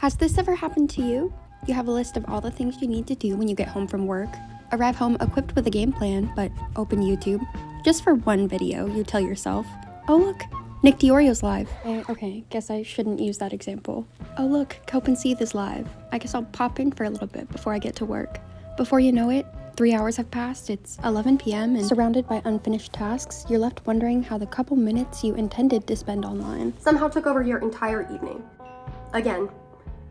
Has this ever happened to you? You have a list of all the things you need to do when you get home from work, arrive home equipped with a game plan, but open YouTube. Just for one video, you tell yourself, oh look, Nick Diorio's live. Okay, guess I shouldn't use that example. Oh look, Cope and Seethe is live. I guess I'll pop in for a little bit before I get to work. Before you know it, 3 hours have passed, it's 11 p.m. and surrounded by unfinished tasks, you're left wondering how the couple minutes you intended to spend online somehow took over your entire evening. Again,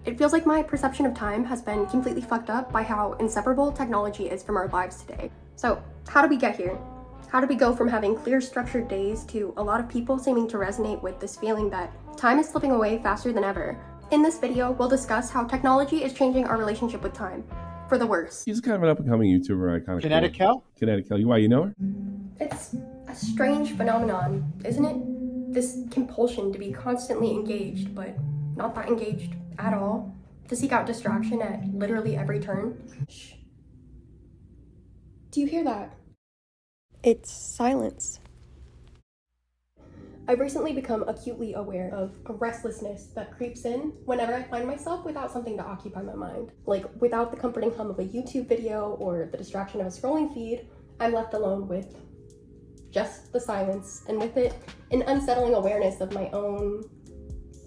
it feels like my perception of time has been completely fucked up by how inseparable technology is from our lives today. So, how did we get here? How did we go from having clear, structured days to a lot of people seeming to resonate with this feeling that time is slipping away faster than ever? In this video, we'll discuss how technology is changing our relationship with time, for the worse. She's kind of an up-and-coming YouTuber. Kinetic Kel? Kinetic Kel. Why, you know her? It's a strange phenomenon, isn't it? This compulsion to be constantly engaged, but not that engaged at all. To seek out distraction at literally every turn. Shh. Do you hear that? It's silence. I've recently become acutely aware of a restlessness that creeps in whenever I find myself without something to occupy my mind. Like, without the comforting hum of a YouTube video or the distraction of a scrolling feed, I'm left alone with just the silence, and with it, an unsettling awareness of my own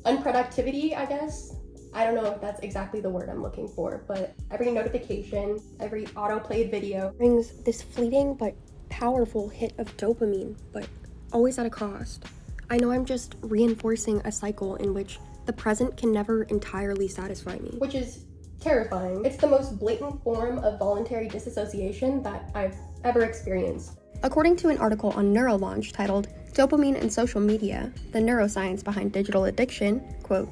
unproductivity, I guess. I don't know if that's exactly the word I'm looking for, but every notification, every auto-played video Brings this fleeting but powerful hit of dopamine, but always at a cost. I know I'm just reinforcing a cycle in which the present can never entirely satisfy me. which is terrifying. It's the most blatant form of voluntary disassociation that I've ever experienced. According to an article on Neurolaunch titled Dopamine and Social Media, the Neuroscience Behind Digital Addiction, quote,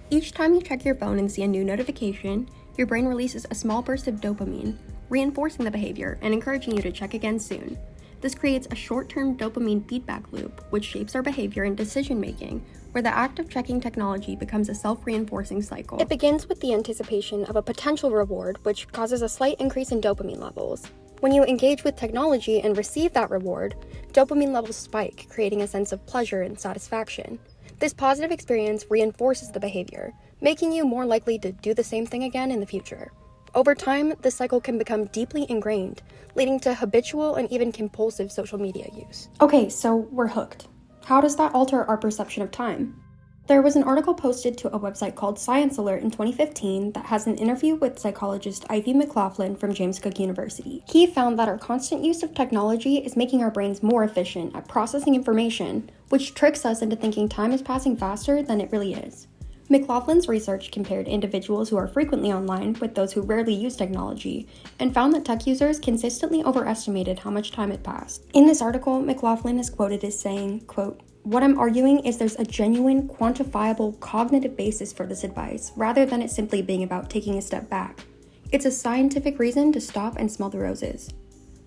each time you check your phone and see a new notification, your brain releases a small burst of dopamine, reinforcing the behavior and encouraging you to check again soon. This creates a short-term dopamine feedback loop, which shapes our behavior and decision-making, where the act of checking technology becomes a self-reinforcing cycle. It begins with the anticipation of a potential reward, which causes a slight increase in dopamine levels. When you engage with technology and receive that reward, dopamine levels spike, creating a sense of pleasure and satisfaction. This positive experience reinforces the behavior, making you more likely to do the same thing again in the future. Over time, this cycle can become deeply ingrained, leading to habitual and even compulsive social media use. Okay, so we're hooked. How does that alter our perception of time? There was an article posted to a website called Science Alert in 2015 that has an interview with psychologist Ivy McLaughlin from James Cook University. He found that our constant use of technology is making our brains more efficient at processing information, which tricks us into thinking time is passing faster than it really is. McLaughlin's research compared individuals who are frequently online with those who rarely use technology, and found that tech users consistently overestimated how much time had passed. In this article, McLaughlin is quoted as saying, quote, what I'm arguing is there's a genuine, quantifiable, cognitive basis for this advice, rather than it simply being about taking a step back. It's a scientific reason to stop and smell the roses.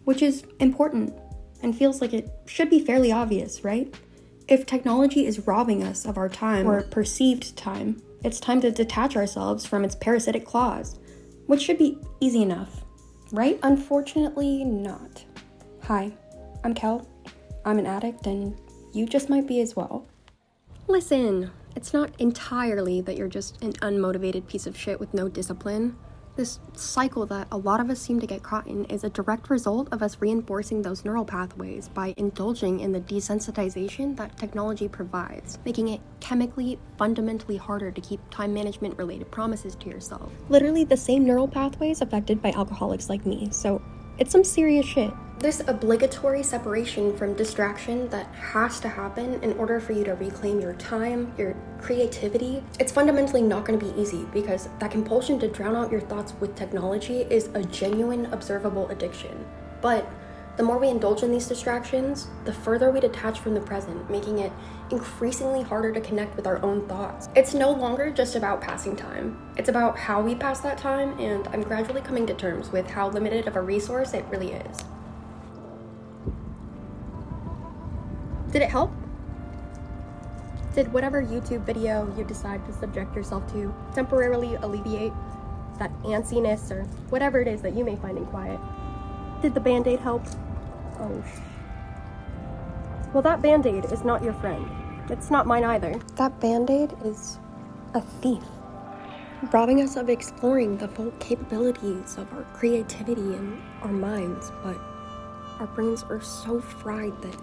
Which is important, and feels like it should be fairly obvious, right? If technology is robbing us of our time, or perceived time, it's time to detach ourselves from its parasitic claws, which should be easy enough, right? Unfortunately, not. Hi, I'm Kel. I'm an addict, and you just might be as well. Listen, it's not entirely that you're just an unmotivated piece of shit with no discipline. This cycle that a lot of us seem to get caught in is a direct result of us reinforcing those neural pathways by indulging in the desensitization that technology provides, making it chemically, fundamentally harder to keep time management related promises to yourself. Literally the same neural pathways affected by alcoholics like me, so it's some serious shit. This obligatory separation from distraction that has to happen in order for you to reclaim your time, your creativity, it's fundamentally not going to be easy because that compulsion to drown out your thoughts with technology is a genuine, observable addiction. But the more we indulge in these distractions, the further we detach from the present, making it increasingly harder to connect with our own thoughts. It's no longer just about passing time. It's about how we pass that time, and I'm gradually coming to terms with how limited of a resource it really is. Did it help? Did whatever YouTube video you decide to subject yourself to temporarily alleviate that antsiness or whatever it is that you may find in quiet? Did the Band-Aid help? Oh, well, that Band-Aid is not your friend. It's not mine either. That Band-Aid is a thief. robbing us of exploring the full capabilities of our creativity and our minds, but our brains are so fried that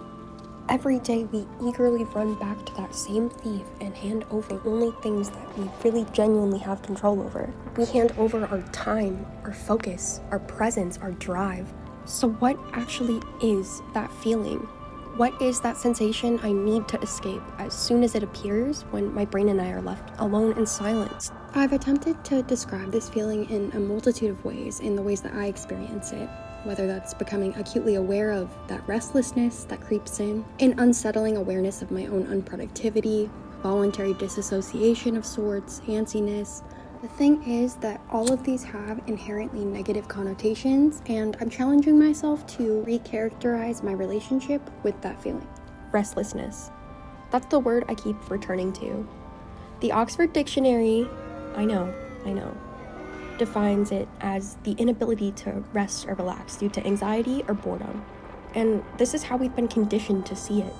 every day we eagerly run back to that same thief and hand over only things that we really genuinely have control over. We hand over our time, our focus, our presence, our drive. So what actually is that feeling? What is that sensation I need to escape as soon as it appears when my brain and I are left alone in silence? I've attempted to describe this feeling in a multitude of ways, in the ways that I experience it. Whether that's becoming acutely aware of that restlessness that creeps in, an unsettling awareness of my own unproductivity, voluntary disassociation of sorts, antsiness. The thing is that all of these have inherently negative connotations, and I'm challenging myself to recharacterize my relationship with that feeling. Restlessness. That's the word I keep returning to. The Oxford Dictionary, I know, defines it as the inability to rest or relax due to anxiety or boredom. And this is how we've been conditioned to see it.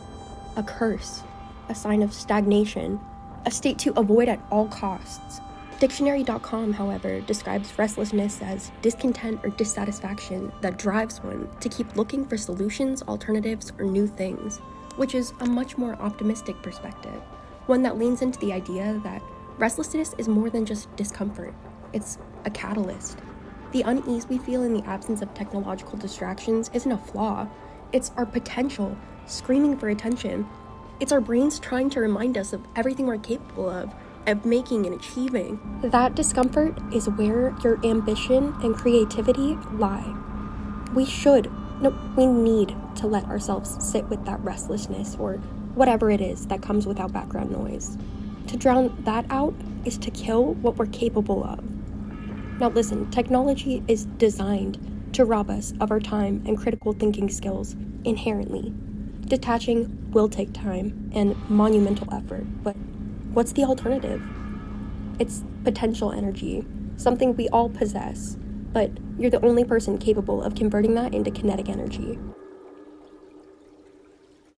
A curse, a sign of stagnation, a state to avoid at all costs. Dictionary.com, however, describes restlessness as discontent or dissatisfaction that drives one to keep looking for solutions, alternatives, or new things, which is a much more optimistic perspective, one that leans into the idea that restlessness is more than just discomfort. It's a catalyst. The unease we feel in the absence of technological distractions isn't a flaw. It's our potential screaming for attention. It's our brains trying to remind us of everything we're capable of making and achieving. That discomfort is where your ambition and creativity lie. We need to let ourselves sit with that restlessness or whatever it is that comes without background noise. To drown that out is to kill what we're capable of. Now listen, technology is designed to rob us of our time and critical thinking skills inherently. Detaching will take time and monumental effort, but what's the alternative? It's potential energy, something we all possess, but you're the only person capable of converting that into kinetic energy.